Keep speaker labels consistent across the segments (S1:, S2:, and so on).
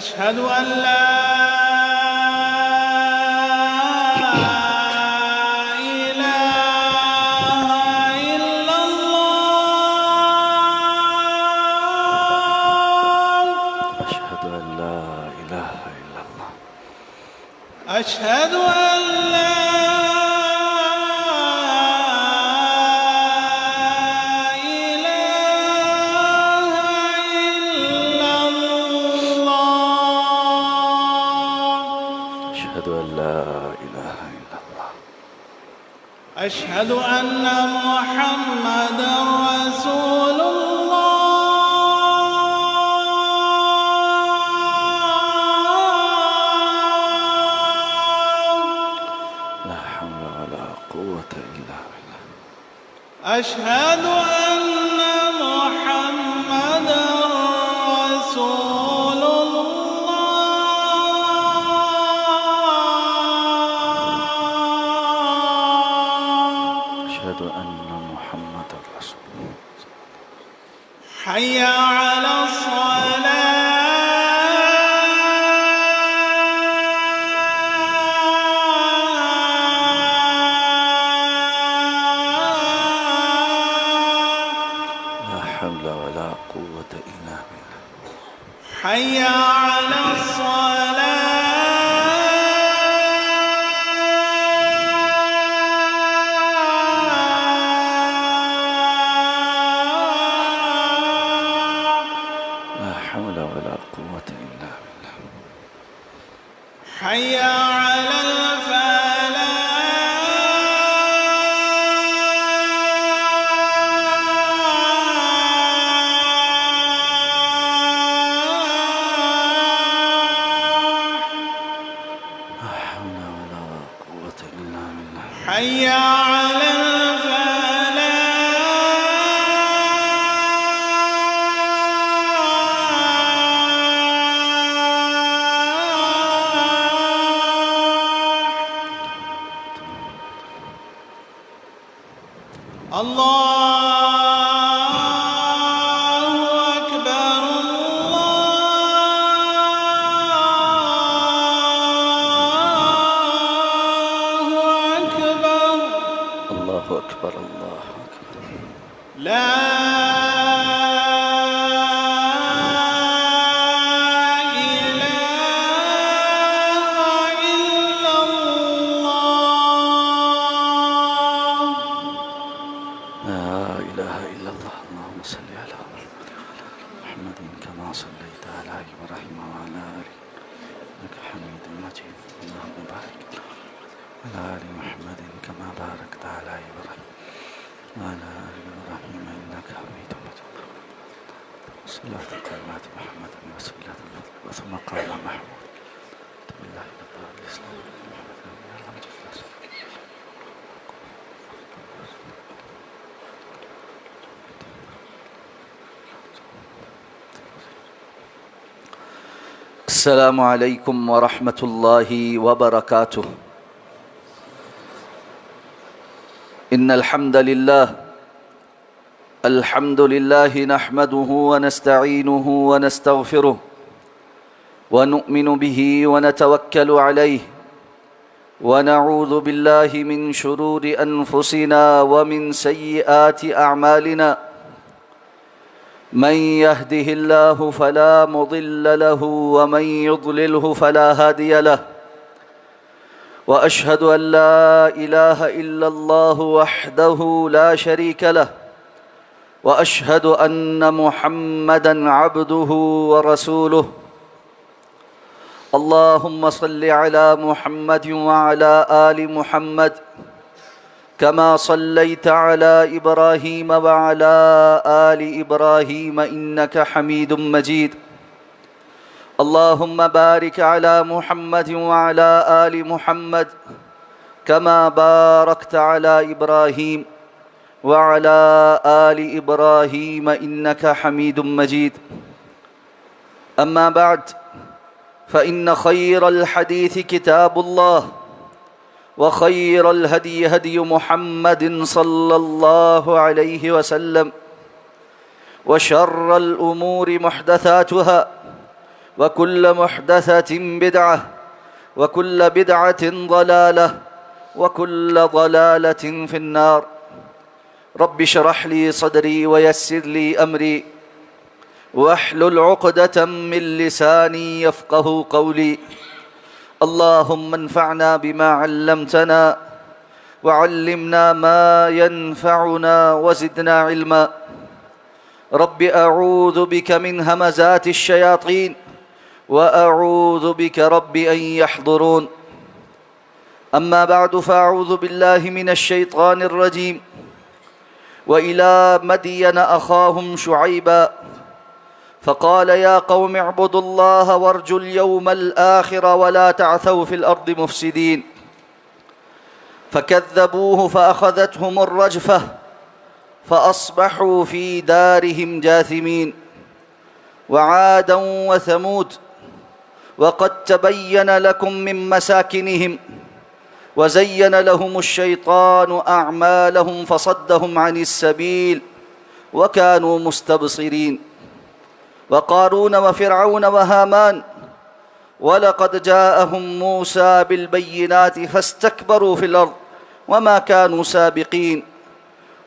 S1: أشهد أن لا إله إلا الله.
S2: أشهد أن لا إله إلا الله.
S1: أشهد أن لا أشهد أن محمدًا رسول الله.
S2: لا حول ولا قوة إلا بالله.
S1: أشهد أن محمدًا رسول حي على الصلاة.
S2: لا حول ولا قوة إلا بالله.
S1: حي على الصلاة. حي على الفلاح.
S2: لا حول ولا قوة إلا بالله.
S1: حي على الله أكبر.
S2: الله أكبر. الله أكبر.
S1: لا
S2: صلاة قامات محمد وسيلة وثم قال محمود بالله نبأ الإسلام السلام عليكم ورحمة الله وبركاته. إن الحمد لله نحمده ونستعينه ونستغفره ونؤمن به ونتوكل عليه ونعوذ بالله من شرور أنفسنا ومن سيئات أعمالنا. من يهده الله فلا مضل له ومن يضلله فلا هادي له. وأشهد أن لا إله إلا الله وحده لا شريك له وأشهد أن محمدًا عبده ورسوله. اللهم صل على محمد وعلى آل محمد كما صليت على إبراهيم وعلى آل إبراهيم إنك حميد مجيد. اللهم بارك على محمد وعلى آل محمد كما باركت على إبراهيم وعلى آل إبراهيم إنك حميد مجيد. أما بعد، فإن خير الحديث كتاب الله، وخير الهدي هدي محمد صلى الله عليه وسلم، وشر الأمور محدثاتها، وكل محدثة بدعة، وكل بدعة ضلالة، وكل ضلالة في النار. رب اشرح لي صدري ويسر لي أمري واحلل عقدة من لساني يفقه قولي. اللهم انفعنا بما علمتنا وعلمنا ما ينفعنا وزدنا علما. رب أعوذ بك من همزات الشياطين وأعوذ بك رب أن يحضرون. أما بعد، فأعوذ بالله من الشيطان الرجيم. وإلى مدين أخاهم شعيبا فقال يا قوم اعبدوا الله وارجوا اليوم الآخر ولا تعثوا في الأرض مفسدين. فكذبوه فأخذتهم الرجفة فأصبحوا في دارهم جاثمين. وعادا وثمود وقد تبين لكم من مساكنهم وزين لهم الشيطان أعمالهم فصدهم عن السبيل وكانوا مستبصرين. وقارون وفرعون وهامان ولقد جاءهم موسى بالبينات فاستكبروا في الأرض وما كانوا سابقين.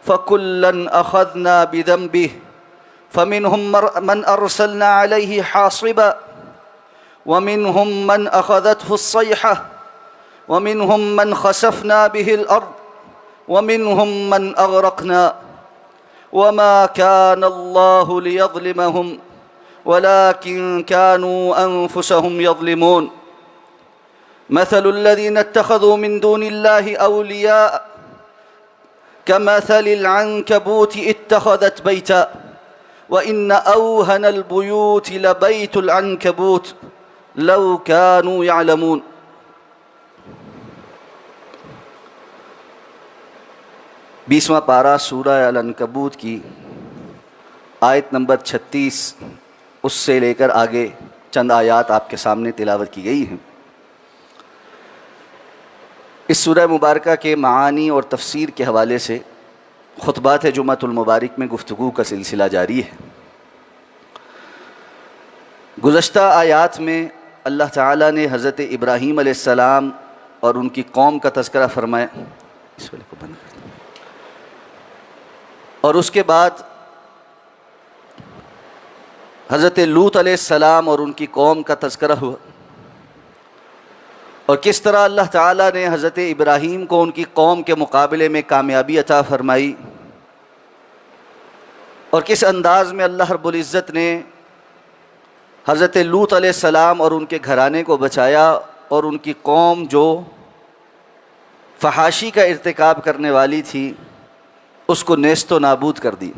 S2: فكلا أخذنا بذنبه فمنهم من أرسلنا عليه حاصبا ومنهم من أخذته الصيحة ومنهم من خسفنا به الأرض ومنهم من أغرقنا. وما كان الله ليظلمهم ولكن كانوا أنفسهم يظلمون. مثل الذين اتخذوا من دون الله أولياء كمثل العنكبوت اتخذت بيتا وإن أوهن البيوت لبيت العنكبوت لو كانوا يعلمون. بیسواں پارہ سورہ العنکبوت کی آیت نمبر 36، اس سے لے کر آگے چند آیات آپ کے سامنے تلاوت کی گئی ہیں۔ اس سورہ مبارکہ کے معانی اور تفسیر کے حوالے سے خطبات جمعۃ المبارک میں گفتگو کا سلسلہ جاری ہے۔ گزشتہ آیات میں اللہ تعالیٰ نے حضرت ابراہیم علیہ السلام اور ان کی قوم کا تذکرہ فرمایا، اس والے کو بند کر دیں، اور اس کے بعد حضرت لوط علیہ السلام اور ان کی قوم کا تذکرہ ہوا، اور کس طرح اللہ تعالیٰ نے حضرت ابراہیم کو ان کی قوم کے مقابلے میں کامیابی عطا فرمائی، اور کس انداز میں اللہ رب العزت نے حضرت لوط علیہ السلام اور ان کے گھرانے کو بچایا، اور ان کی قوم جو فحاشی کا ارتکاب کرنے والی تھی اس کو نیست و نابود کر دی۔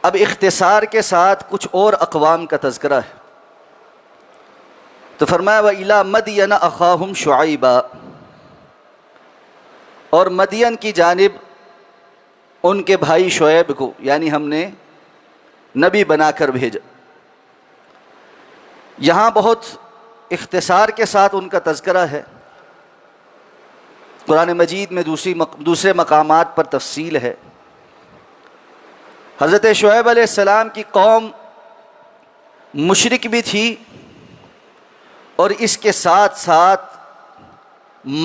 S2: اب اختصار کے ساتھ کچھ اور اقوام کا تذکرہ ہے، تو فرمایا وَإِلَىٰ مَدْيَنَ أَخَاهُمْ شُعَيْبًا، اور مدین کی جانب ان کے بھائی شعیب کو، یعنی ہم نے نبی بنا کر بھیجا۔ یہاں بہت اختصار کے ساتھ ان کا تذکرہ ہے، قرآن مجید میں دوسرے مقامات پر تفصیل ہے۔ حضرت شعیب علیہ السلام کی قوم مشرک بھی تھی، اور اس کے ساتھ ساتھ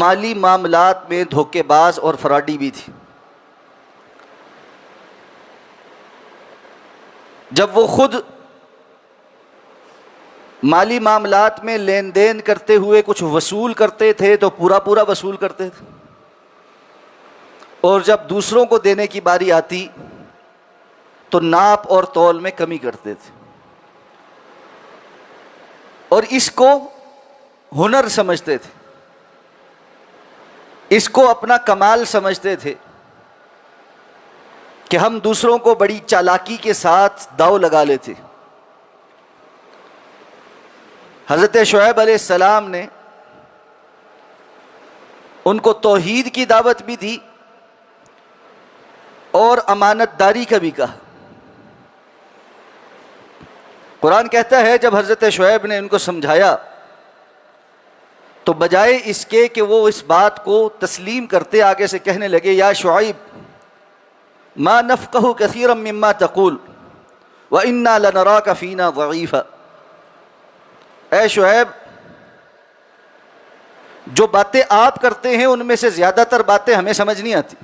S2: مالی معاملات میں دھوکے باز اور فراڈی بھی تھی۔ جب وہ خود مالی معاملات میں لین دین کرتے ہوئے کچھ وصول کرتے تھے تو پورا وصول کرتے تھے، اور جب دوسروں کو دینے کی باری آتی تو ناپ اور تول میں کمی کرتے تھے، اور اس کو ہنر سمجھتے تھے۔ اس کو اپنا کمال سمجھتے تھے کہ ہم دوسروں کو بڑی چالاکی کے ساتھ داؤ لگا لیتے. حضرت شعیب علیہ السلام نے ان کو توحید کی دعوت بھی دی اور امانت داری کا بھی کہا. قرآن کہتا ہے جب حضرت شعیب نے ان کو سمجھایا تو بجائے اس کے کہ وہ اس بات کو تسلیم کرتے آگے سے کہنے لگے یا شعیب ما نفقہ کثیرا مما تقول وإنا لنراک فینا ضعیفا. اے شعیب جو باتیں آپ کرتے ہیں ان میں سے زیادہ تر باتیں ہمیں سمجھ نہیں آتی.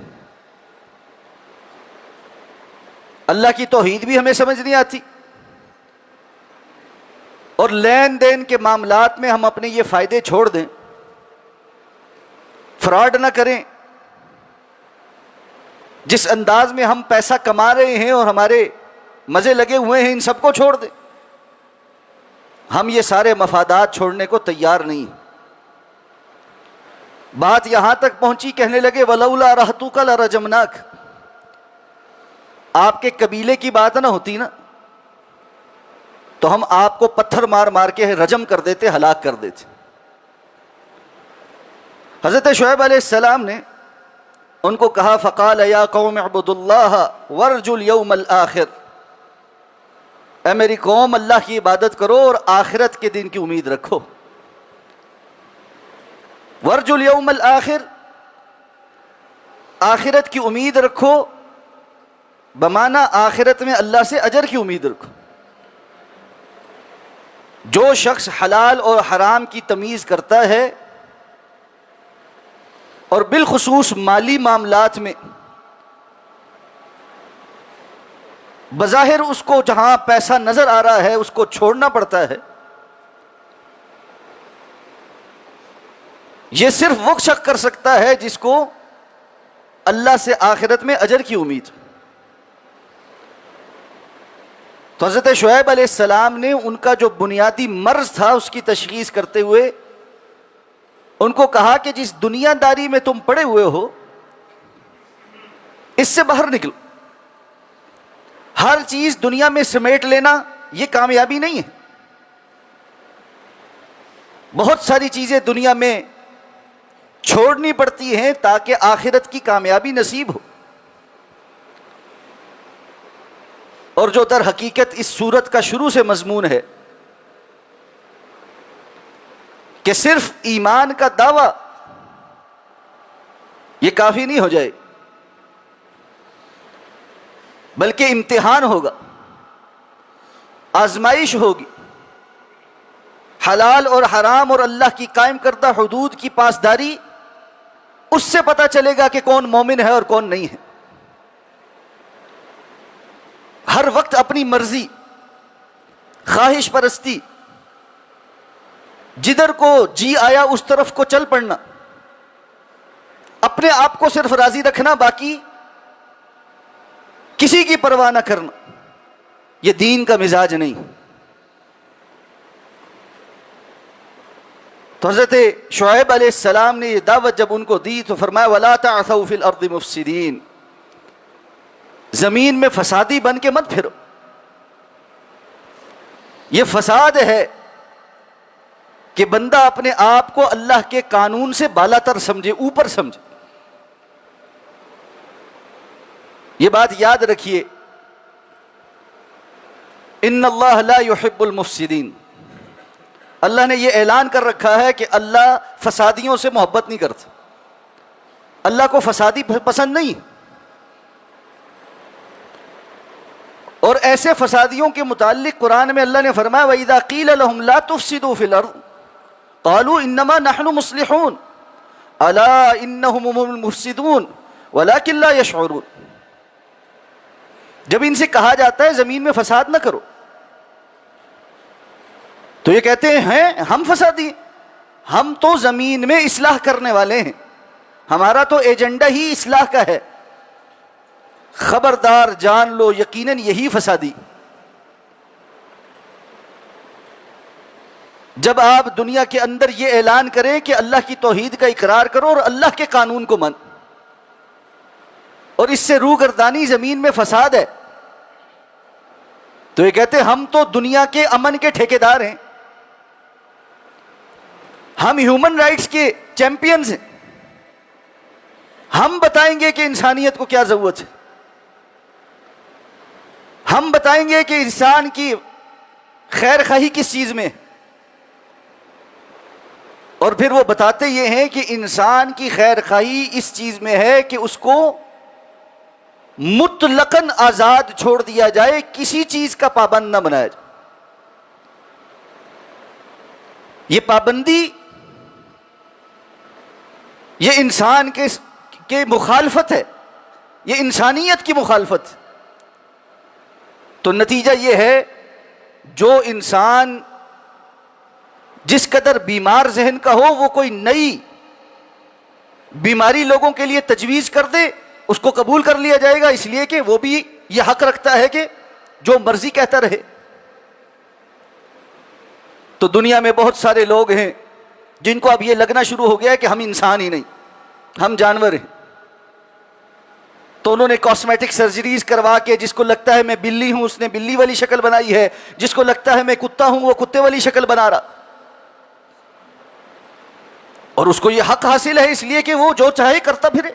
S2: اللہ کی توحید بھی ہمیں سمجھ نہیں آتی اور لین دین کے معاملات میں ہم اپنے یہ فائدے چھوڑ دیں, فراڈ نہ کریں, جس انداز میں ہم پیسہ کما رہے ہیں اور ہمارے مزے لگے ہوئے ہیں ان سب کو چھوڑ دیں. ہم یہ سارے مفادات چھوڑنے کو تیار نہیں. بات یہاں تک پہنچی کہنے لگے وَلَوْلَا رَحْتُكَ لَرَجَمْنَاكَ. آپ کے قبیلے کی بات نہ ہوتی نا تو ہم آپ کو پتھر مار مار کے رجم کر دیتے, ہلاک کر دیتے. حضرت شعیب علیہ السلام نے ان کو کہا فقال یا قوم اعبدوا اللہ وارجوا اليوم الآخر. اے میری قوم اللہ کی عبادت کرو اور آخرت کے دن کی امید رکھو. وارجوا اليوم الآخر, آخرت کی امید رکھو بمعنی آخرت میں اللہ سے اجر کی امید رکھو. جو شخص حلال اور حرام کی تمیز کرتا ہے اور بالخصوص مالی معاملات میں بظاہر اس کو جہاں پیسہ نظر آ رہا ہے اس کو چھوڑنا پڑتا ہے, یہ صرف وہ شخص کر سکتا ہے جس کو اللہ سے آخرت میں اجر کی امید. تو حضرت شعیب علیہ السلام نے ان کا جو بنیادی مرض تھا اس کی تشخیص کرتے ہوئے ان کو کہا کہ جس دنیا داری میں تم پڑے ہوئے ہو اس سے باہر نکلو. ہر چیز دنیا میں سمیٹ لینا یہ کامیابی نہیں ہے. بہت ساری چیزیں دنیا میں چھوڑنی پڑتی ہیں تاکہ آخرت کی کامیابی نصیب ہو. اور جو در حقیقت اس سورت کا شروع سے مضمون ہے کہ صرف ایمان کا دعویٰ یہ کافی نہیں ہو جائے بلکہ امتحان ہوگا, آزمائش ہوگی. حلال اور حرام اور اللہ کی قائم کردہ حدود کی پاسداری, اس سے پتہ چلے گا کہ کون مومن ہے اور کون نہیں ہے. ہر وقت اپنی مرضی, خواہش پرستی, جدھر کو جی آیا اس طرف کو چل پڑنا, اپنے آپ کو صرف راضی رکھنا, باقی کسی کی پرواہ نہ کرنا, یہ دین کا مزاج نہیں. تو حضرت شعیب علیہ السلام نے یہ دعوت جب ان کو دی تو فرمایا وَلَا تَعْثَوْا فِي الْأَرْضِ مُفْسِدِينَ. زمین میں فسادی بن کے مت پھرو. یہ فساد ہے کہ بندہ اپنے آپ کو اللہ کے قانون سے بالا تر سمجھے, اوپر سمجھے. یہ بات یاد رکھیے, ان اللہ لا يحب المفسدین. اللہ نے یہ اعلان کر رکھا ہے کہ اللہ فسادیوں سے محبت نہیں کرتا, اللہ کو فسادی پسند نہیں. اور ایسے فسادیوں کے متعلق قرآن میں اللہ نے فرمایا وَإِذَا قِيلَ لَهُمْ لَا تُفْسِدُوا فِي الْأَرْضِ قَالُوا إِنَّمَا نَحْنُ مُصْلِحُونَ أَلَا إِنَّهُمْ هُمُ الْمُفْسِدُونَ وَلَكِنْ لَا يَشْعُرُونَ. جب ان سے کہا جاتا ہے زمین میں فساد نہ کرو تو یہ کہتے ہیں ہم فسادی, ہم تو زمین میں اصلاح کرنے والے ہیں, ہمارا تو ایجنڈا ہی اصلاح کا ہے. خبردار جان لو یقیناً یہی فسادی. جب آپ دنیا کے اندر یہ اعلان کریں کہ اللہ کی توحید کا اقرار کرو اور اللہ کے قانون کو مان، اور اس سے روگردانی زمین میں فساد ہے، تو یہ کہتے ہیں ہم تو دنیا کے امن کے ٹھیکیدار ہیں، ہم ہیومن رائٹس کے چیمپئنز ہیں، ہم بتائیں گے کہ انسانیت کو کیا ضرورت ہے، ہم بتائیں گے کہ انسان کی خیر خواہی کس چیز میں ہے۔ اور پھر وہ بتاتے یہ ہیں کہ انسان کی خیر خواہی اس چیز میں ہے کہ اس کو مطلقاً آزاد چھوڑ دیا جائے، کسی چیز کا پابند نہ بنایا جائے۔ یہ پابندی یہ انسان کے مخالفت ہے، یہ انسانیت کی مخالفت ہے۔ تو نتیجہ یہ ہے جو انسان جس قدر بیمار ذہن کا ہو وہ کوئی نئی بیماری لوگوں کے لیے تجویز کر دے، اس کو قبول کر لیا جائے گا، اس لیے کہ وہ بھی یہ حق رکھتا ہے کہ جو مرضی کہتا رہے۔ تو دنیا میں بہت سارے لوگ ہیں جن کو اب یہ لگنا شروع ہو گیا ہے کہ ہم انسان ہی نہیں، ہم جانور ہیں۔ تو انہوں نے کاسمیٹک سرجریز کروا کے، جس کو لگتا ہے میں بلی ہوں اس نے بلی والی شکل بنائی ہے، جس کو لگتا ہے میں کتا ہوں وہ کتے والی شکل بنا رہا، اور اس کو یہ حق حاصل ہے اس لیے کہ وہ جو چاہے کرتا پھرے۔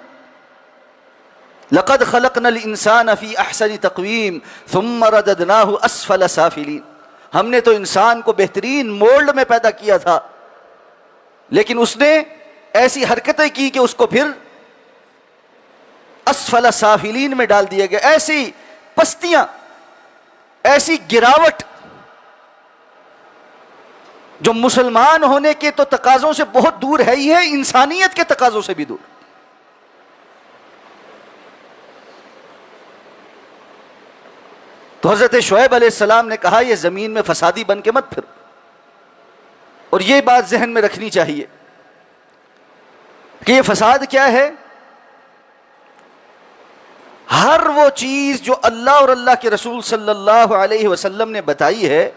S2: لقد خلقنا الانسان فی احسن تقویم ثم رددناہ اسفل سافلین، ہم نے تو انسان کو بہترین مولڈ میں پیدا کیا تھا، لیکن اس نے ایسی حرکتیں کی کہ اس کو پھر اسفل سافلین میں ڈال دیا گیا۔ ایسی پستیاں، ایسی گراوٹ جو مسلمان ہونے کے تو تقاضوں سے بہت دور ہے ہی ہے، انسانیت کے تقاضوں سے بھی دور۔ تو حضرت شعیب علیہ السلام نے کہا یہ زمین میں فسادی بن کے مت پھر، اور یہ بات ذہن میں رکھنی چاہیے کہ یہ فساد کیا ہے؟ ہر وہ چیز جو اللہ اور اللہ کے رسول صلی اللہ علیہ وسلم نے بتائی ہے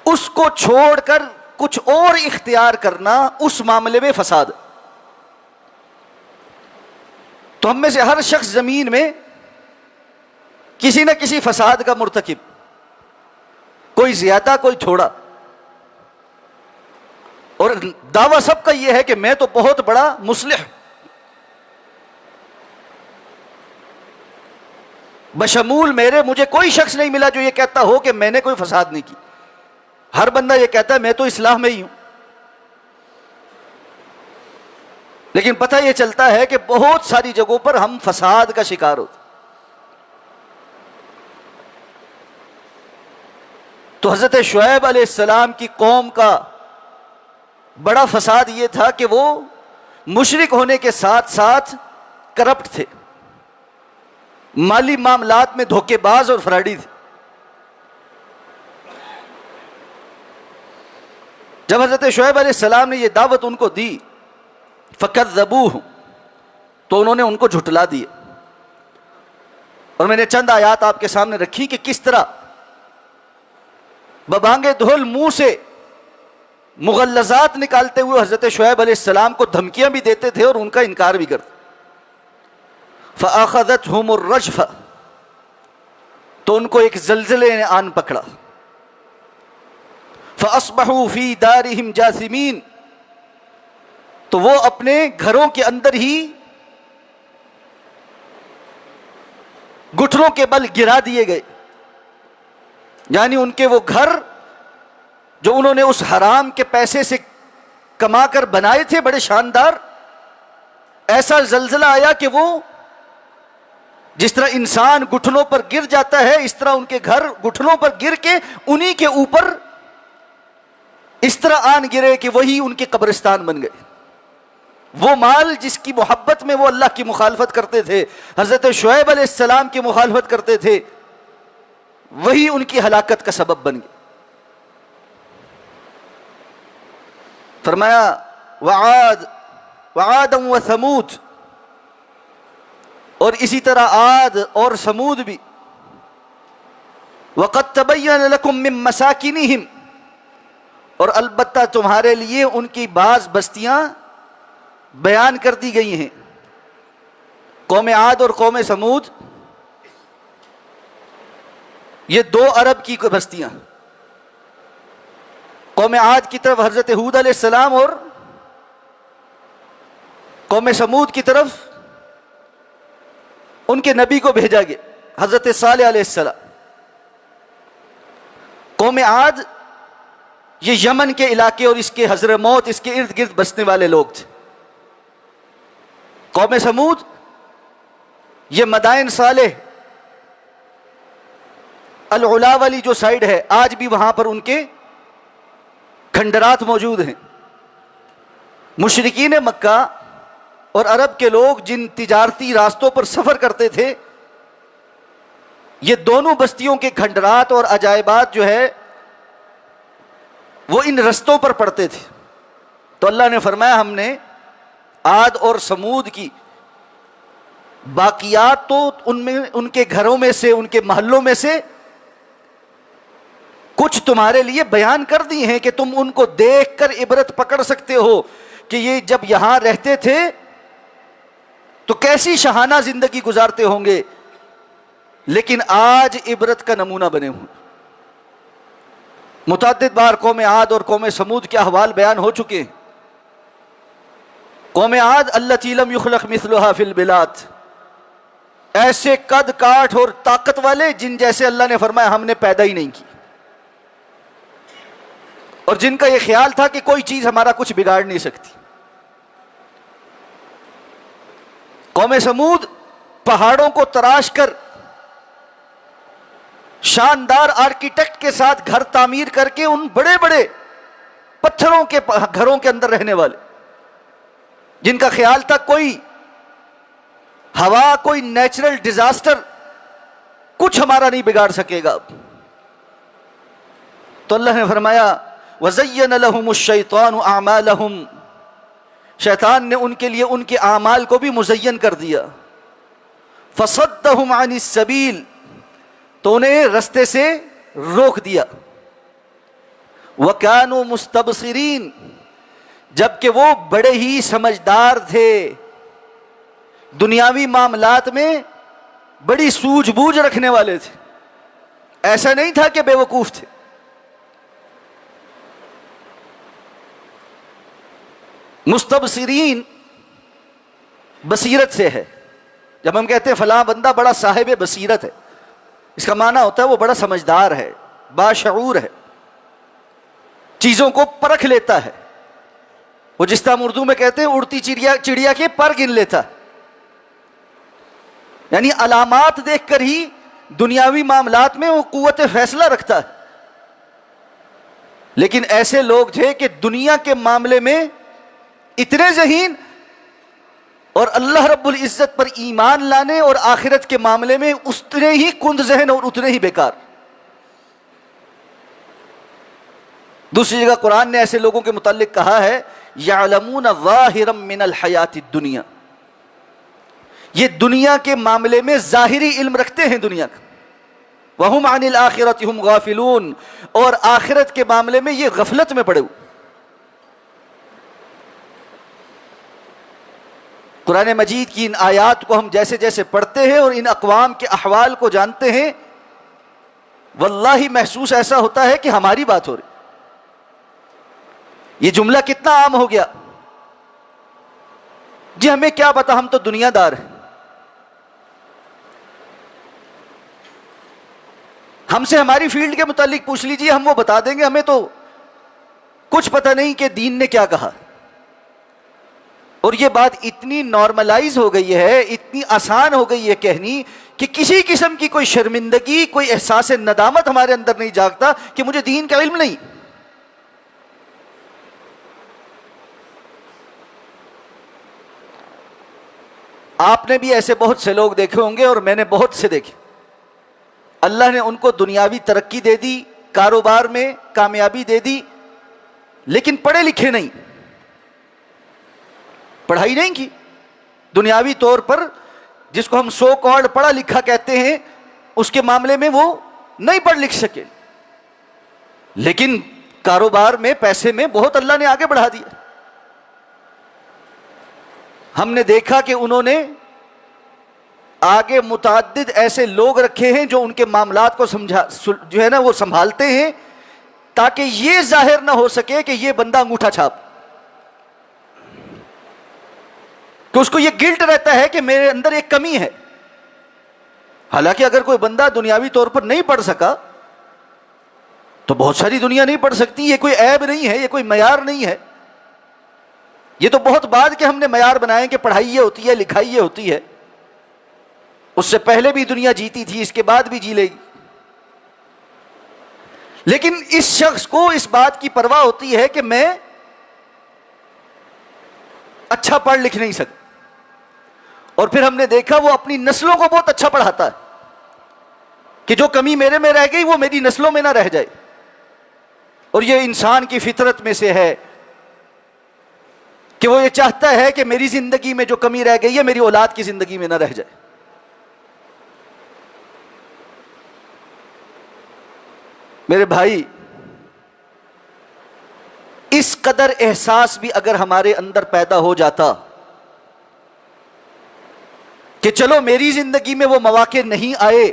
S2: اس کو چھوڑ کر کچھ اور اختیار کرنا، اس معاملے میں فساد۔ تو ہم میں سے ہر شخص زمین میں کسی نہ کسی فساد کا مرتکب، کوئی زیادہ کوئی تھوڑا، اور دعویٰ سب کا یہ ہے کہ میں تو بہت بڑا مصلح، بشمول میرے مجھے کوئی شخص نہیں ملا جو یہ کہتا ہو کہ میں نے کوئی فساد نہیں کی۔ ہر بندہ یہ کہتا ہے میں تو اصلاح میں ہی ہوں، لیکن پتہ یہ چلتا ہے کہ بہت ساری جگہوں پر ہم فساد کا شکار ہوتے۔ تو حضرت شعیب علیہ السلام کی قوم کا بڑا فساد یہ تھا کہ وہ مشرک ہونے کے ساتھ ساتھ کرپٹ تھے، مالی معاملات میں دھوکے باز اور فراڈی تھے۔ جب حضرت شعیب علیہ السلام نے یہ دعوت ان کو دی فَكَذَّبُوهُ، تو انہوں نے ان کو جھٹلا دیا، اور میں نے چند آیات آپ کے سامنے رکھی کہ کس طرح ببانگے دھول منہ سے مغلظات نکالتے ہوئے حضرت شعیب علیہ السلام کو دھمکیاں بھی دیتے تھے اور ان کا انکار بھی کرتے۔ فَأَخَذَتْهُمُ الرَّجْفَةُ، تو ان کو ایک زلزلے نے آن پکڑا۔ فَأَصْبَحُوا فِي دَارِهِمْ جَاثِمِينَ، تو وہ اپنے گھروں کے اندر ہی گھٹنوں کے بل گرا دیے گئے، یعنی ان کے وہ گھر جو انہوں نے اس حرام کے پیسے سے کما کر بنائے تھے بڑے شاندار، ایسا زلزلہ آیا کہ وہ جس طرح انسان گھٹنوں پر گر جاتا ہے اس طرح ان کے گھر گھٹنوں پر گر کے انہی کے اوپر اس طرح آن گرے کہ وہی ان کے قبرستان بن گئے۔ وہ مال جس کی محبت میں وہ اللہ کی مخالفت کرتے تھے، حضرت شعیب علیہ السلام کی مخالفت کرتے تھے، وہی ان کی ہلاکت کا سبب بن گئے۔ فرمایا وعاد وثمود، اور اسی طرح عاد اور سمود بھی وَقَدْ تَبَيَّنَ لَكُم مِّن مَّسَاكِنِهِمْ، اور البتہ تمہارے لیے ان کی بعض بستیاں بیان کر دی گئی ہیں۔ قوم عاد اور قوم سمود یہ دو عرب کی بستیاں، قوم عاد کی طرف حضرت ہود علیہ السلام اور قوم سمود کی طرف ان کے نبی کو بھیجا گیا حضرت صالح علیہ السلام۔ قوم عاد یہ یمن کے علاقے اور اس کے حضرموت اس کے ارد گرد بسنے والے لوگ تھے۔ قوم سمود یہ مدائن صالح العلا والی جو سائڈ ہے، آج بھی وہاں پر ان کے کھنڈرات موجود ہیں۔ مشرکین مکہ اور عرب کے لوگ جن تجارتی راستوں پر سفر کرتے تھے، یہ دونوں بستیوں کے کھنڈرات اور عجائبات جو ہے وہ ان رستوں پر پڑتے تھے۔ تو اللہ نے فرمایا ہم نے عاد اور سمود کی باقیات تو ان کے گھروں میں سے، ان کے محلوں میں سے کچھ تمہارے لیے بیان کر دی ہیں کہ تم ان کو دیکھ کر عبرت پکڑ سکتے ہو کہ یہ جب یہاں رہتے تھے تو کیسی شاہانہ زندگی گزارتے ہوں گے، لیکن آج عبرت کا نمونہ بنے ہوئے۔ متعدد بار قوم عاد اور قوم سمود کے احوال بیان ہو چکے ہیں۔ قوم عاد التی لم یخلق مثلها فی البلاد، ایسے قد کاٹ اور طاقت والے جن جیسے اللہ نے فرمایا ہم نے پیدا ہی نہیں کی، اور جن کا یہ خیال تھا کہ کوئی چیز ہمارا کچھ بگاڑ نہیں سکتی۔ قوم سمود پہاڑوں کو تراش کر شاندار آرکیٹیکٹ کے ساتھ گھر تعمیر کر کے ان بڑے بڑے پتھروں کے گھروں کے اندر رہنے والے، جن کا خیال تھا کوئی ہوا، کوئی نیچرل ڈیزاسٹر کچھ ہمارا نہیں بگاڑ سکے گا۔ تو اللہ نے فرمایا وَزَيَّنَ لَهُمُ الشَّيْطَانُ أَعْمَالَهُمْ، شیطان نے ان کے لیے ان کے اعمال کو بھی مزین کر دیا۔ فَصَدَّهُمْ عَنِ السَّبِيلِ، تو انہیں رستے سے روک دیا۔ وَكَانُوا مُسْتَبْصِرِينَ، جبکہ وہ بڑے ہی سمجھدار تھے، دنیاوی معاملات میں بڑی سوجھ بوجھ رکھنے والے تھے، ایسا نہیں تھا کہ بے وقوف تھے۔ مستبصرین بصیرت سے ہے۔ جب ہم کہتے ہیں فلاں بندہ بڑا صاحب بصیرت ہے، اس کا معنی ہوتا ہے وہ بڑا سمجھدار ہے، باشعور ہے، چیزوں کو پرکھ لیتا ہے۔ وہ جس طرح ہم اردو میں کہتے ہیں اڑتی چڑیا کے پر گن لیتا ہے، یعنی علامات دیکھ کر ہی دنیاوی معاملات میں وہ قوت فیصلہ رکھتا ہے۔ لیکن ایسے لوگ تھے کہ دنیا کے معاملے میں اتنے ذہین اور اللہ رب العزت پر ایمان لانے اور آخرت کے معاملے میں اتنے ہی کند ذہن اور اتنے ہی بیکار۔ دوسری جگہ قرآن نے ایسے لوگوں کے متعلق کہا ہے یعلمون ظاہرا من الحیات الدنیا، یہ دنیا کے معاملے میں ظاہری علم رکھتے ہیں دنیا کا۔ وہم عن الآخرۃ ہم غافلون، اور آخرت کے معاملے میں یہ غفلت میں پڑے ہوئے۔ قرآن مجید کی ان آیات کو ہم جیسے جیسے پڑھتے ہیں اور ان اقوام کے احوال کو جانتے ہیں، واللہ محسوس ایسا ہوتا ہے کہ ہماری بات ہو رہی۔ یہ جملہ کتنا عام ہو گیا، جی ہمیں کیا پتا، ہم تو دنیا دار ہیں، ہم سے ہماری فیلڈ کے متعلق پوچھ لیجئے، ہم وہ بتا دیں گے، ہمیں تو کچھ پتہ نہیں کہ دین نے کیا کہا۔ اور یہ بات اتنی نارملائز ہو گئی ہے، اتنی آسان ہو گئی ہے کہنی، کہ کسی قسم کی کوئی شرمندگی، کوئی احساس ندامت ہمارے اندر نہیں جاگتا کہ مجھے دین کا علم نہیں۔ آپ نے بھی ایسے بہت سے لوگ دیکھے ہوں گے اور میں نے بہت سے دیکھے، اللہ نے ان کو دنیاوی ترقی دے دی، کاروبار میں کامیابی دے دی، لیکن پڑھے لکھے نہیں، پڑھائی نہیں کی۔ دنیاوی طور پر جس کو ہم سو کالڈ پڑھا لکھا کہتے ہیں، اس کے معاملے میں وہ نہیں پڑھ لکھ سکے، لیکن کاروبار میں، پیسے میں بہت اللہ نے آگے بڑھا دیا۔ ہم نے دیکھا کہ انہوں نے آگے متعدد ایسے لوگ رکھے ہیں جو ان کے معاملات کو جو ہے نا وہ سنبھالتے ہیں، تاکہ یہ ظاہر نہ ہو سکے کہ یہ بندہ انگوٹھا چھاپ، کہ اس کو یہ گلٹ رہتا ہے کہ میرے اندر ایک کمی ہے۔ حالانکہ اگر کوئی بندہ دنیاوی طور پر نہیں پڑھ سکا تو بہت ساری دنیا نہیں پڑھ سکتی، یہ کوئی عیب نہیں ہے، یہ کوئی معیار نہیں ہے۔ یہ تو بہت بعد کے ہم نے معیار بنائے کہ پڑھائی یہ ہوتی ہے، لکھائی یہ ہوتی ہے۔ اس سے پہلے بھی دنیا جیتی تھی، اس کے بعد بھی جی لے گی۔ لیکن اس شخص کو اس بات کی پرواہ ہوتی ہے کہ میں اچھا پڑھ لکھ نہیں سکتا، اور پھر ہم نے دیکھا وہ اپنی نسلوں کو بہت اچھا پڑھاتا ہے کہ جو کمی میرے میں رہ گئی وہ میری نسلوں میں نہ رہ جائے۔ اور یہ انسان کی فطرت میں سے ہے کہ وہ یہ چاہتا ہے کہ میری زندگی میں جو کمی رہ گئی ہے میری اولاد کی زندگی میں نہ رہ جائے۔ میرے بھائی، اس قدر احساس بھی اگر ہمارے اندر پیدا ہو جاتا کہ چلو میری زندگی میں وہ مواقع نہیں آئے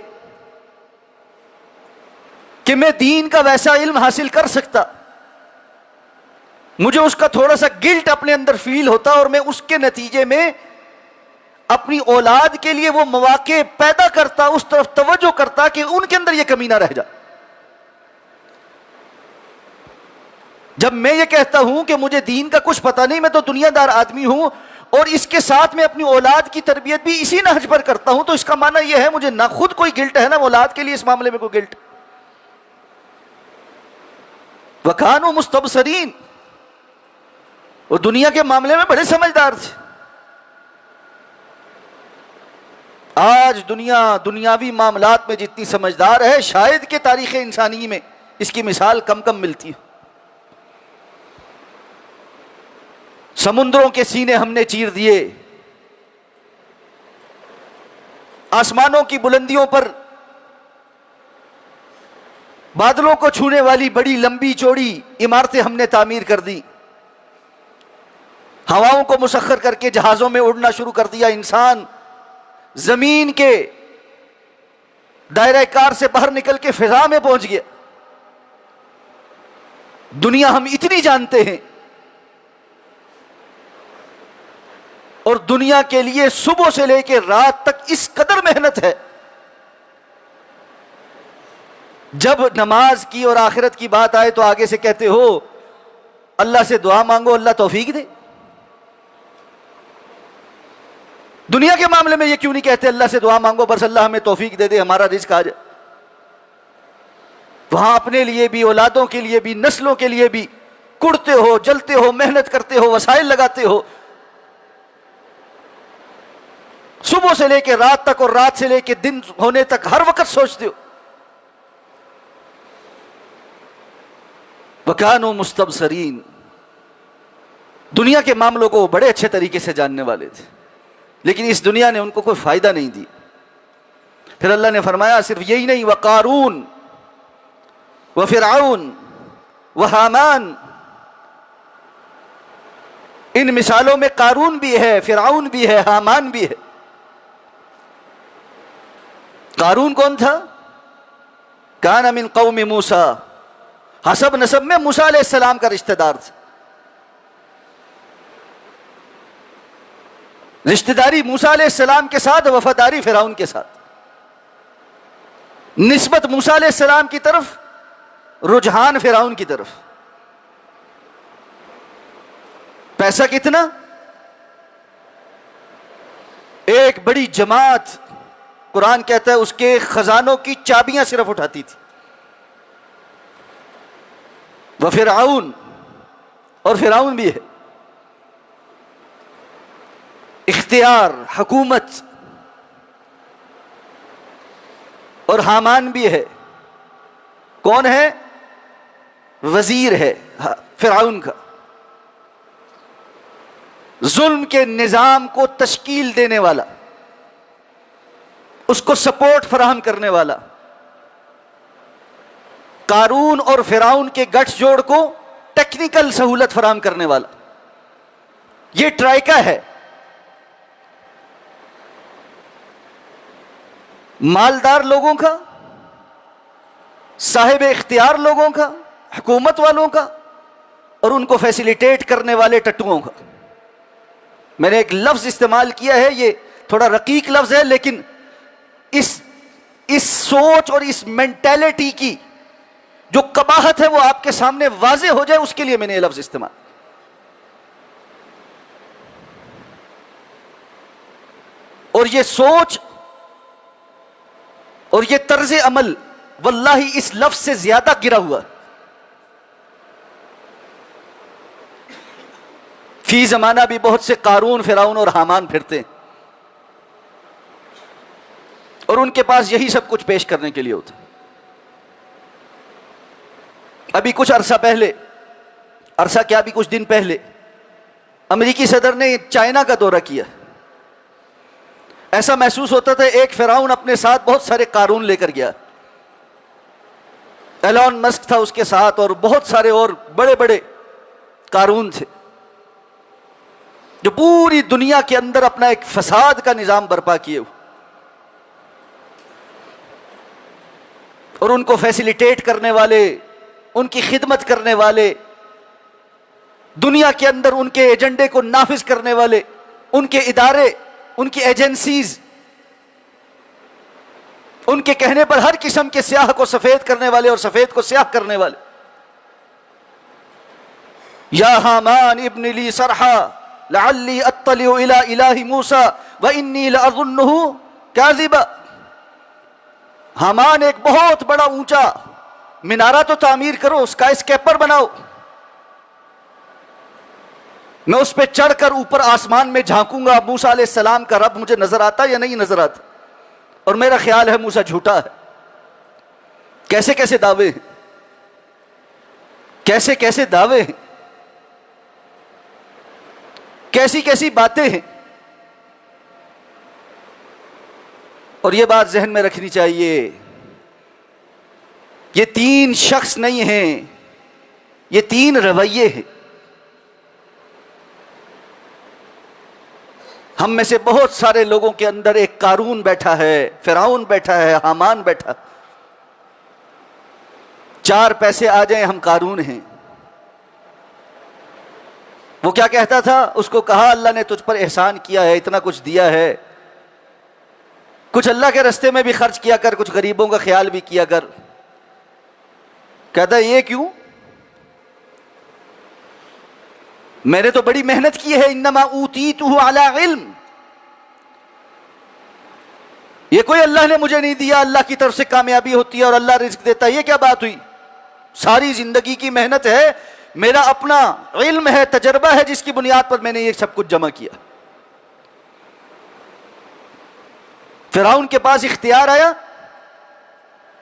S2: کہ میں دین کا ویسا علم حاصل کر سکتا، مجھے اس کا تھوڑا سا گلٹ اپنے اندر فیل ہوتا اور میں اس کے نتیجے میں اپنی اولاد کے لیے وہ مواقع پیدا کرتا، اس طرف توجہ کرتا کہ ان کے اندر یہ کمی نہ رہ جائے۔ جب میں یہ کہتا ہوں کہ مجھے دین کا کچھ پتہ نہیں، میں تو دنیا دار آدمی ہوں، اور اس کے ساتھ میں اپنی اولاد کی تربیت بھی اسی نہج پر کرتا ہوں، تو اس کا معنی یہ ہے مجھے نہ خود کوئی گلٹ ہے، نہ اولاد کے لیے اس معاملے میں کوئی گلٹ۔ وَكَانُوا مُسْتَبْصِرِينَ، وہ دنیا کے معاملے میں بڑے سمجھدار تھے۔ آج دنیا دنیاوی معاملات میں جتنی سمجھدار ہے، شاید کہ تاریخ انسانی میں اس کی مثال کم کم ملتی ہے۔ سمندروں کے سینے ہم نے چیر دیے، آسمانوں کی بلندیوں پر بادلوں کو چھونے والی بڑی لمبی چوڑی عمارتیں ہم نے تعمیر کر دی، ہواؤں کو مسخر کر کے جہازوں میں اڑنا شروع کر دیا۔ انسان زمین کے دائرہ کار سے باہر نکل کے فضا میں پہنچ گیا۔ دنیا ہم اتنی جانتے ہیں، اور دنیا کے لیے صبح سے لے کے رات تک اس قدر محنت ہے۔ جب نماز کی اور آخرت کی بات آئے تو آگے سے کہتے ہو اللہ سے دعا مانگو اللہ توفیق دے۔ دنیا کے معاملے میں یہ کیوں نہیں کہتے اللہ سے دعا مانگو بس اللہ ہمیں توفیق دے دے، ہمارا رزق آ جائے؟ وہاں اپنے لیے بھی، اولادوں کے لیے بھی، نسلوں کے لیے بھی کڑتے ہو، جلتے ہو، محنت کرتے ہو، وسائل لگاتے ہو، صبح سے لے کے رات تک اور رات سے لے کے دن ہونے تک ہر وقت سوچتے ہو۔ وَكَانُوا مُسْتَبْصِرِينَ، دنیا کے معاملوں کو وہ بڑے اچھے طریقے سے جاننے والے تھے، لیکن اس دنیا نے ان کو کوئی فائدہ نہیں دی۔ پھر اللہ نے فرمایا صرف یہی نہیں، وَقَارُونَ وَفِرْعَوْنَ وَحَامَانَ، ان مثالوں میں قارون بھی ہے، فرعون بھی ہے، حامان بھی ہے۔ قارون کون تھا؟ کان من قوم موسیٰ، حسب نسب میں موسیٰ علیہ السلام کا رشتہ دار تھا۔ رشتہ داری موسیٰ علیہ السلام کے ساتھ، وفاداری فرعون کے ساتھ، نسبت موسیٰ علیہ السلام کی طرف، رجحان فرعون کی طرف۔ پیسہ کتنا؟ ایک بڑی جماعت، قرآن کہتا ہے اس کے خزانوں کی چابیاں صرف اٹھاتی تھی۔ وفرعون، اور فرعون بھی ہے، اختیار، حکومت، اور حامان بھی ہے۔ کون ہے؟ وزیر ہے فرعون کا، ظلم کے نظام کو تشکیل دینے والا، اس کو سپورٹ فراہم کرنے والا۔ قارون اور فرعون کے گٹھ جوڑ کو ٹیکنیکل سہولت فراہم کرنے والا، یہ ٹرائکا ہے. مالدار لوگوں کا، صاحب اختیار لوگوں کا، حکومت والوں کا، اور ان کو فیسیلیٹیٹ کرنے والے ٹٹوؤں کا. میں نے ایک لفظ استعمال کیا ہے، یہ تھوڑا رقیق لفظ ہے، لیکن اس سوچ اور اس مینٹیلٹی کی جو قباحت ہے وہ آپ کے سامنے واضح ہو جائے، اس کے لیے میں نے یہ لفظ استعمال. اور یہ سوچ اور یہ طرز عمل واللہ اس لفظ سے زیادہ گرا ہوا. فی زمانہ بھی بہت سے قارون، فرعون اور حامان پھرتے ہیں، اور ان کے پاس یہی سب کچھ پیش کرنے کے لیے ہوتا. ابھی کچھ عرصہ کیا ابھی کچھ دن پہلے امریکی صدر نے چائنا کا دورہ کیا. ایسا محسوس ہوتا تھا ایک فرعون اپنے ساتھ بہت سارے قارون لے کر گیا. ایلون مسک تھا اس کے ساتھ، اور بہت سارے اور بڑے بڑے قارون تھے جو پوری دنیا کے اندر اپنا ایک فساد کا نظام برپا کیے ہوئے، اور ان کو فیسیلیٹیٹ کرنے والے، ان کی خدمت کرنے والے، دنیا کے اندر ان کے ایجنڈے کو نافذ کرنے والے، ان کے ادارے، ان کی ایجنسیز، ان کے کہنے پر ہر قسم کے سیاہ کو سفید کرنے والے اور سفید کو سیاہ کرنے والے. یا حامان ابن لی صرحا لعلی اطلع الی الہ موسیٰ وانی لأظنہ کاذبا. حامان ایک بہت بڑا اونچا منارہ تو تعمیر کرو، اسکائی اسکیپر بناؤ، میں اس پہ چڑھ کر اوپر آسمان میں جھانکوں گا، موسیٰ علیہ السلام کا رب مجھے نظر آتا یا نہیں نظر آتا، اور میرا خیال ہے موسیٰ جھوٹا ہے. کیسے کیسے دعوے ہیں، کیسے کیسے دعوے ہیں، کیسی کیسی باتیں ہیں. اور یہ بات ذہن میں رکھنی چاہیے، یہ 3 شخص نہیں ہیں، یہ 3 رویے ہیں. ہم میں سے بہت سارے لوگوں کے اندر ایک قارون بیٹھا ہے، فرعون بیٹھا ہے، حامان بیٹھا. 4 پیسے آ جائیں ہم قارون ہیں. وہ کیا کہتا تھا؟ اس کو کہا اللہ نے تجھ پر احسان کیا ہے، اتنا کچھ دیا ہے، کچھ اللہ کے راستے میں بھی خرچ کیا کر، کچھ غریبوں کا خیال بھی کیا کر. کہتا ہے یہ کیوں؟ میں نے تو بڑی محنت کی ہے، انما اوتیتہ علی علم. یہ کوئی اللہ نے مجھے نہیں دیا، اللہ کی طرف سے کامیابی ہوتی ہے اور اللہ رزق دیتا ہے، یہ کیا بات ہوئی؟ ساری زندگی کی محنت ہے، میرا اپنا علم ہے، تجربہ ہے، جس کی بنیاد پر میں نے یہ سب کچھ جمع کیا. فرعون کے پاس اختیار آیا،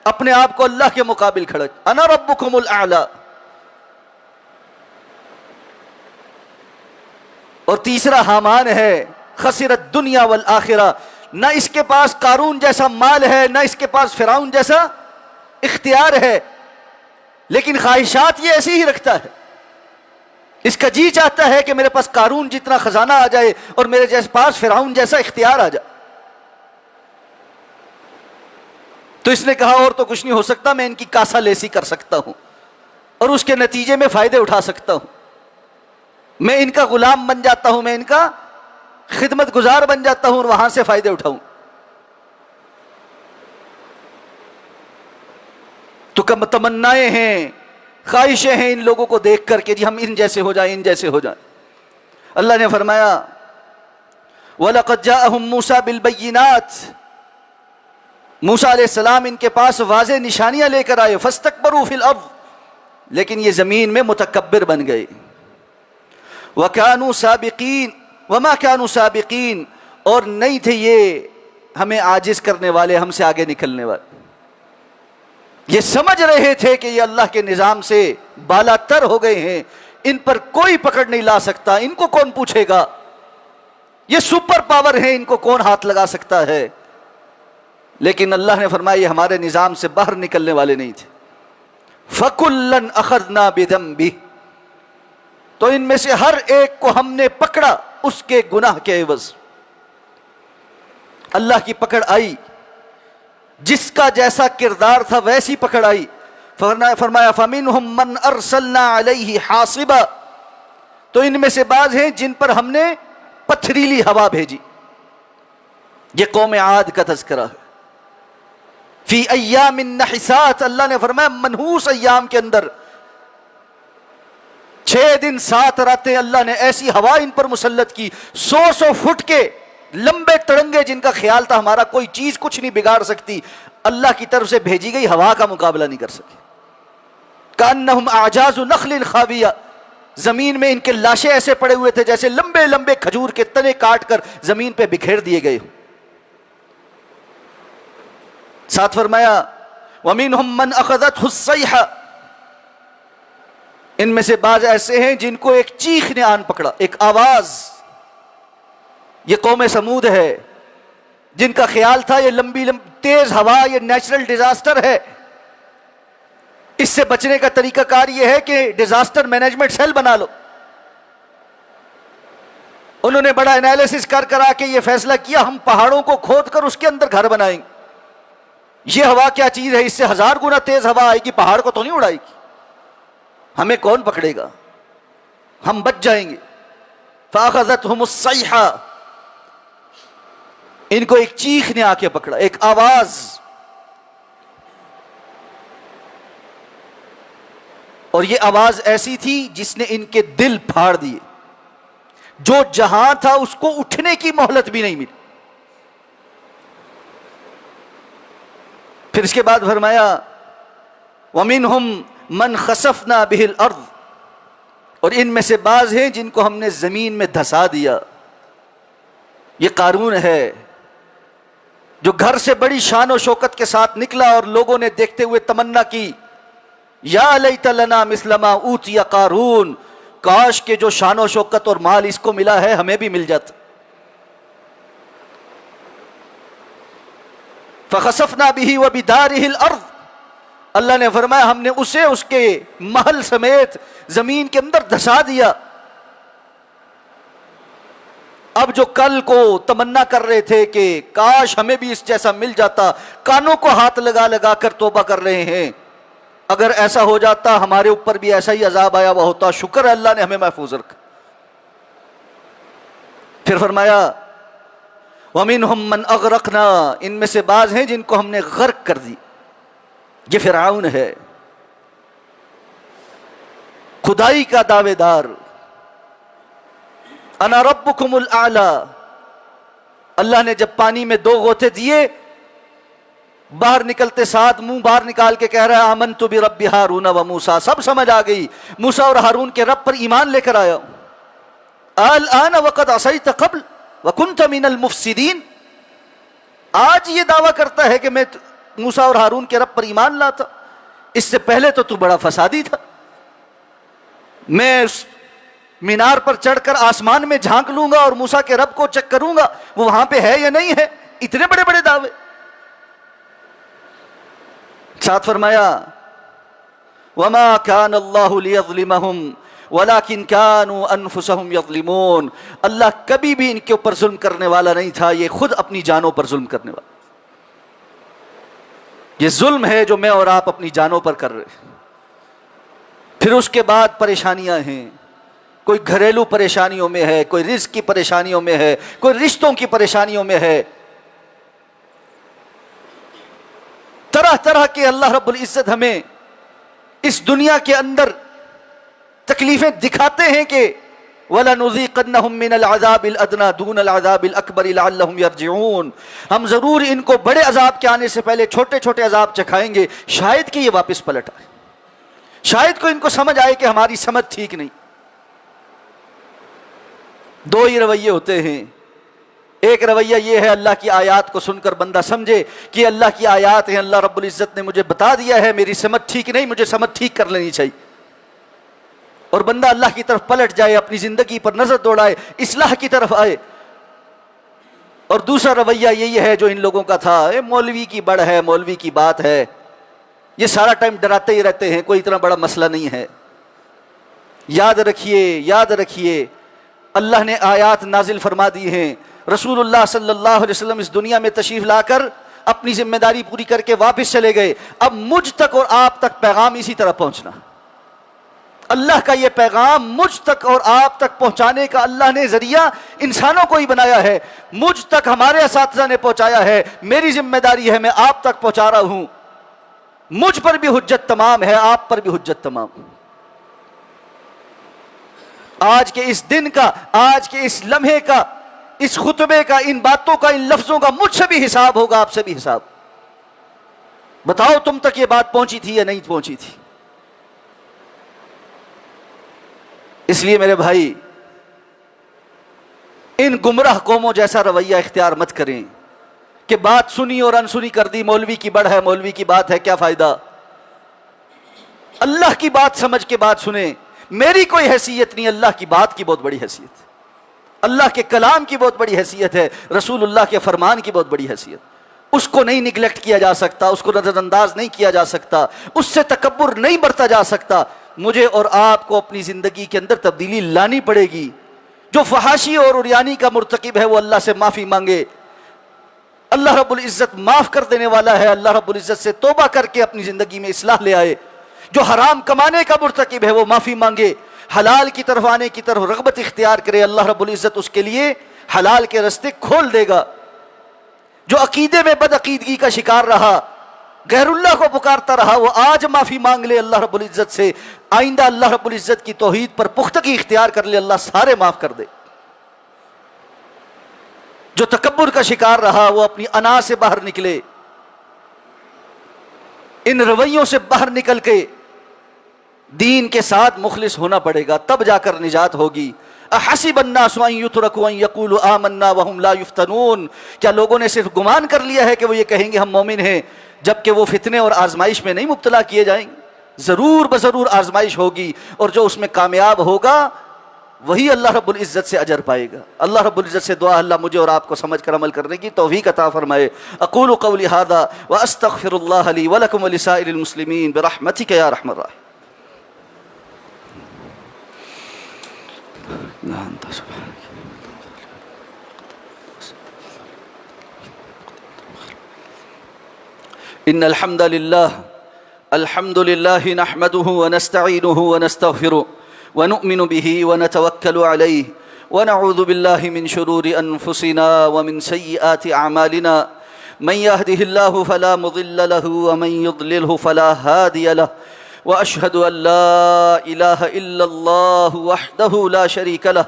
S2: اپنے آپ کو اللہ کے مقابل کھڑا، انا ربکم الاعلی. اور تیسرا حامان ہے، خسرت دنیا والآخرہ. نہ اس کے پاس قارون جیسا مال ہے، نہ اس کے پاس فرعون جیسا اختیار ہے، لیکن خواہشات یہ ایسی ہی رکھتا ہے. اس کا جی چاہتا ہے کہ میرے پاس قارون جتنا خزانہ آ جائے اور میرے جیسے پاس فرعون جیسا اختیار آ جائے. تو اس نے کہا اور تو کچھ نہیں ہو سکتا، میں ان کی کاسا لیسی کر سکتا ہوں اور اس کے نتیجے میں فائدے اٹھا سکتا ہوں. میں ان کا غلام بن جاتا ہوں، میں ان کا خدمت گزار بن جاتا ہوں اور وہاں سے فائدے اٹھاؤں. تو تمنائیں ہیں، خواہشیں ہیں ان لوگوں کو دیکھ کر کہ جی ہم ان جیسے ہو جائیں، ان جیسے ہو جائیں. اللہ نے فرمایا وَلَقَدْ جَاءَهُمْ مُوسَى بِالْبَيِّنَاتِ، موسیٰ علیہ السلام ان کے پاس واضح نشانیاں لے کر آئے. فَاسْتَكْبَرُوا فِي الْأَرْضِ، لیکن یہ زمین میں متکبر بن گئے. وَكَانُوا سَابِقِينَ وَمَا كَانُوا سَابِقِينَ، اور نہیں تھے یہ ہمیں عاجز کرنے والے، ہم سے آگے نکلنے والے. یہ سمجھ رہے تھے کہ یہ اللہ کے نظام سے بالا تر ہو گئے ہیں، ان پر کوئی پکڑ نہیں لا سکتا، ان کو کون پوچھے گا، یہ سپر پاور ہیں، ان کو کون ہاتھ لگا سکتا ہے. لیکن اللہ نے فرمایا یہ ہمارے نظام سے باہر نکلنے والے نہیں تھے. فَكُلًّا أَخَذْنَا بِذَنبِهِ، تو ان میں سے ہر ایک کو ہم نے پکڑا اس کے گناہ کے عوض. اللہ کی پکڑ آئی، جس کا جیسا کردار تھا ویسی پکڑ آئی. فرمایا فَمِنْهُمْ مَنْ أَرْسَلْنَا عَلَيْهِ حَاصِبًا، تو ان میں سے بعض ہیں جن پر ہم نے پتھریلی ہوا بھیجی. یہ قوم عاد کا تذکرہ ہے. فی ایام نحسات، اللہ نے فرمایا منحوس ایام کے اندر 6 دن 7 راتیں اللہ نے ایسی ہوا ان پر مسلط کی، 100 فٹ کے لمبے تڑنگے جن کا خیال تھا ہمارا کوئی چیز کچھ نہیں بگاڑ سکتی، اللہ کی طرف سے بھیجی گئی ہوا کا مقابلہ نہیں کر سکے. کأنہم اعجاز نخل خاویہ، زمین میں ان کے لاشیں ایسے پڑے ہوئے تھے جیسے لمبے لمبے کھجور کے تنے کاٹ کر زمین پہ بکھیر دیے گئے. ساتھ فرمایا وَمِنْهُمْ مَنْ أَخَذَتْهُ الصَّيْحَةُ، ان میں سے بعض ایسے ہیں جن کو ایک چیخ نے آن پکڑا، ایک آواز. یہ قوم سمود ہے جن کا خیال تھا یہ لمبی تیز ہوا یہ نیچرل ڈیزاسٹر ہے، اس سے بچنے کا طریقہ کار یہ ہے کہ ڈیزاسٹر مینجمنٹ سیل بنا لو. انہوں نے بڑا انالیسس کر آ کے یہ فیصلہ کیا ہم پہاڑوں کو کھود کر اس کے اندر گھر بنائیں گے. یہ ہوا کیا چیز ہے، اس سے 1000 گنا تیز ہوا آئے گی، پہاڑ کو تو نہیں اڑائے گی، ہمیں کون پکڑے گا، ہم بچ جائیں گے. فَأَخَذَتْهُمُ الصَّيْحَةُ، ان کو ایک چیخ نے آ کے پکڑا، ایک آواز. اور یہ آواز ایسی تھی جس نے ان کے دل پھاڑ دیے، جو جہاں تھا اس کو اٹھنے کی مہلت بھی نہیں ملی. پھر اس کے بعد فرمایا وَمِنْهُمْ مَنْ خَسَفْنَا بِهِ الْأَرْضِ، اور ان میں سے بعض ہیں جن کو ہم نے زمین میں دھسا دیا. یہ قارون ہے جو گھر سے بڑی شان و شوکت کے ساتھ نکلا اور لوگوں نے دیکھتے ہوئے تمنا کی یا لیت لنا مثل ما اوتی قارون، کاش کہ جو شان و شوکت اور مال اس کو ملا ہے ہمیں بھی مل جاتا. فخسفنا به وبداره الارض، اللہ نے فرمایا ہم نے اسے اس کے محل سمیت زمین کے اندر دھسا دیا. اب جو کل کو تمنا کر رہے تھے کہ کاش ہمیں بھی اس جیسا مل جاتا، کانوں کو ہاتھ لگا لگا کر توبہ کر رہے ہیں، اگر ایسا ہو جاتا ہمارے اوپر بھی ایسا ہی عذاب آیا ہوا ہوتا، شکر ہے اللہ نے ہمیں محفوظ رکھا. پھر فرمایا وَمِنْهُمْ مَنْ أَغْرَقْنَا، ان میں سے بعض ہیں جن کو ہم نے غرق کر دی. یہ فرعون ہے، خدائی کا دعوے دار. انا ربکم الاعلی، اللہ نے جب پانی میں 2 غوطے دیے، باہر نکلتے ساتھ منہ باہر نکال کے کہہ رہا ہے آمنت برب ہارون و موسیٰ. سب سمجھ آ گئی، موسیٰ اور ہارون کے رب پر ایمان لے کر آیا ہوں. الآن وقد عصیت قبل وکنت من المفسدین، آج یہ دعویٰ کرتا ہے کہ میں موسیٰ اور ہارون کے رب پر ایمان لاتا، اس سے پہلے تو بڑا فسادی تھا. میں اس مینار پر چڑھ کر آسمان میں جھانک لوں گا اور موسیٰ کے رب کو چیک کروں گا وہ وہاں پہ ہے یا نہیں ہے. اتنے بڑے بڑے دعوے. ساتھ فرمایا وما كان الله ليظلمهم ولكن كانوا انفسهم يظلمون، اللہ کبھی بھی ان کے اوپر ظلم کرنے والا نہیں تھا، یہ خود اپنی جانوں پر ظلم کرنے والا. یہ ظلم ہے جو میں اور آپ اپنی جانوں پر کر رہے ہیں. پھر اس کے بعد پریشانیاں ہیں، کوئی گھریلو پریشانیوں میں ہے، کوئی رزق کی پریشانیوں میں ہے، کوئی رشتوں کی پریشانیوں میں ہے. طرح طرح کے اللہ رب العزت ہمیں اس دنیا کے اندر تکلیفیں دکھاتے ہیں کہ وَلَنُذِيقَنَّهُم مِّنَ الْعَذَابِ الْأَدْنَىٰ دُونَ الْعَذَابِ الْأَكْبَرِ لَعَلَّهُمْ يَرْجِعُونَ، ہم ضرور ان کو بڑے عذاب کے آنے سے پہلے چھوٹے چھوٹے عذاب چکھائیں گے، شاید کہ یہ واپس پلٹ آئے، شاید کو ان کو سمجھ آئے کہ ہماری سمجھ ٹھیک نہیں. 2 ہی رویے ہوتے ہیں. ایک رویہ یہ ہے اللہ کی آیات کو سن کر بندہ سمجھے کہ اللہ کی آیات ہیں، اللہ رب العزت نے مجھے بتا دیا ہے، میری سمجھ ٹھیک نہیں، مجھے سمجھ ٹھیک کر لینی چاہیے، اور بندہ اللہ کی طرف پلٹ جائے، اپنی زندگی پر نظر دوڑائے، اصلاح کی طرف آئے. اور دوسرا رویہ یہی ہے جو ان لوگوں کا تھا، مولوی کی بڑھ ہے، مولوی کی بات ہے، یہ سارا ٹائم ڈراتے ہی رہتے ہیں، کوئی اتنا بڑا مسئلہ نہیں ہے۔ یاد رکھیے اللہ نے آیات نازل فرما دی ہیں، رسول اللہ صلی اللہ علیہ وسلم اس دنیا میں تشریف لا کر اپنی ذمہ داری پوری کر کے واپس چلے گئے۔ اب مجھ تک اور آپ تک پیغام اسی طرح پہنچنا، اللہ کا یہ پیغام مجھ تک اور آپ تک پہنچانے کا اللہ نے ذریعہ انسانوں کو ہی بنایا ہے، مجھ تک ہمارے اساتذہ نے پہنچایا ہے، میری ذمہ داری ہے میں آپ تک پہنچا رہا ہوں۔ مجھ پر بھی حجت تمام ہے، آپ پر بھی حجت تمام۔ آج کے اس دن کا، آج کے اس لمحے کا، اس خطبے کا، ان باتوں کا، ان لفظوں کا مجھ سے بھی حساب ہوگا، آپ سے بھی حساب۔ بتاؤ تم تک یہ بات پہنچی تھی یا نہیں پہنچی تھی؟ اس لیے میرے بھائی، ان گمراہ قوموں جیسا رویہ اختیار مت کریں کہ بات سنی اور انسنی کر دی، مولوی کی بڑھ ہے، مولوی کی بات ہے، کیا فائدہ؟ اللہ کی بات سمجھ کے بات سنیں۔ میری کوئی حیثیت نہیں، اللہ کی بات کی بہت بڑی حیثیت، اللہ کے کلام کی بہت بڑی حیثیت ہے، رسول اللہ کے فرمان کی بہت بڑی حیثیت۔ اس کو نہیں نگلیکٹ کیا جا سکتا، اس کو نظر انداز نہیں کیا جا سکتا، اس سے تکبر نہیں برتا جا سکتا۔ مجھے اور آپ کو اپنی زندگی کے اندر تبدیلی لانی پڑے گی۔ جو فحاشی اور عریانی کا مرتکب ہے وہ اللہ سے معافی مانگے، اللہ رب العزت معاف کر دینے والا ہے، اللہ رب العزت سے توبہ کر کے اپنی زندگی میں اصلاح لے آئے۔ جو حرام کمانے کا مرتکب ہے وہ معافی مانگے، حلال کی طرف آنے کی طرف رغبت اختیار کرے، اللہ رب العزت اس کے لیے حلال کے راستے کھول دے گا۔ جو عقیدے میں بد عقیدگی کا شکار رہا، غیر اللہ کو پکارتا رہا، وہ آج معافی مانگ لے اللہ رب العزت سے، آئندہ اللہ رب العزت کی توحید پر پختگی اختیار کر لے، اللہ سارے معاف کر دے۔ جو تکبر کا شکار رہا وہ اپنی انا سے باہر نکلے، ان رویوں سے باہر نکل کے دین کے ساتھ مخلص ہونا پڑے گا، تب جا کر نجات ہوگی۔ احسب الناس ان یترکوا ان یقولوا آمنا وهم لا یفتنون، کیا لوگوں نے صرف گمان کر لیا ہے کہ وہ یہ کہیں گے ہم مومن ہیں، جبکہ وہ فتنے اور آزمائش میں نہیں مبتلا کیے جائیں گے؟ ضرور بضرور آزمائش ہوگی، اور جو اس میں کامیاب ہوگا وہی اللہ رب العزت سے اجر پائے گا۔ اللہ رب العزت سے دعا اللہ مجھے اور آپ کو سمجھ کر عمل کرنے کی توفیق عطا فرمائے۔ اقول قولی ھذا واستغفر اللہ لی ولکم ولسائر المسلمین برحمتک یا ارحم الراحمین۔ ان الحمد للہ نحمده ونستعینه ونستغفره ونؤمن به ونتوکل علیہ ونعوذ باللہ من شرور انفسنا ومن سیئات اعمالنا من يهده الله فلا مضل له ومن يضلله فلا هادي له واشهد ان لا اله الا الله وحده لا شريك له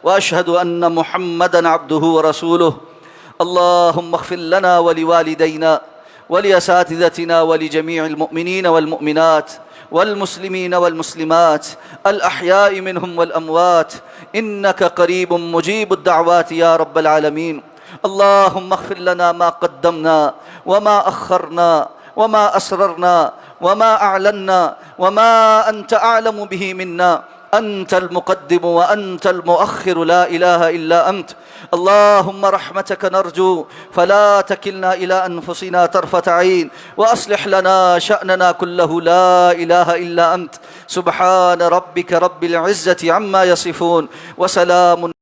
S2: واشهد ان محمدا عبده ورسوله اللهم اغفر لنا ولوالدينا ولأساتذتنا ولجميع المؤمنين والمؤمنات والمسلمين والمسلمات الأحياء منهم والأموات إنك قريب مجيب الدعوات يا رب العالمين اللهم اغفر لنا ما قدمنا وما أخرنا وما أسررنا وما أعلنا وما أنت أعلم به منا أنت المقدم وأنت المؤخر لا إله إلا أنت اللهم رحمتك نرجو فلا تكلنا إلى أنفسنا طرفة عين وأصلح لنا شأننا كله لا إله إلا أنت سبحان ربك رب العزة عما يصفون وسلام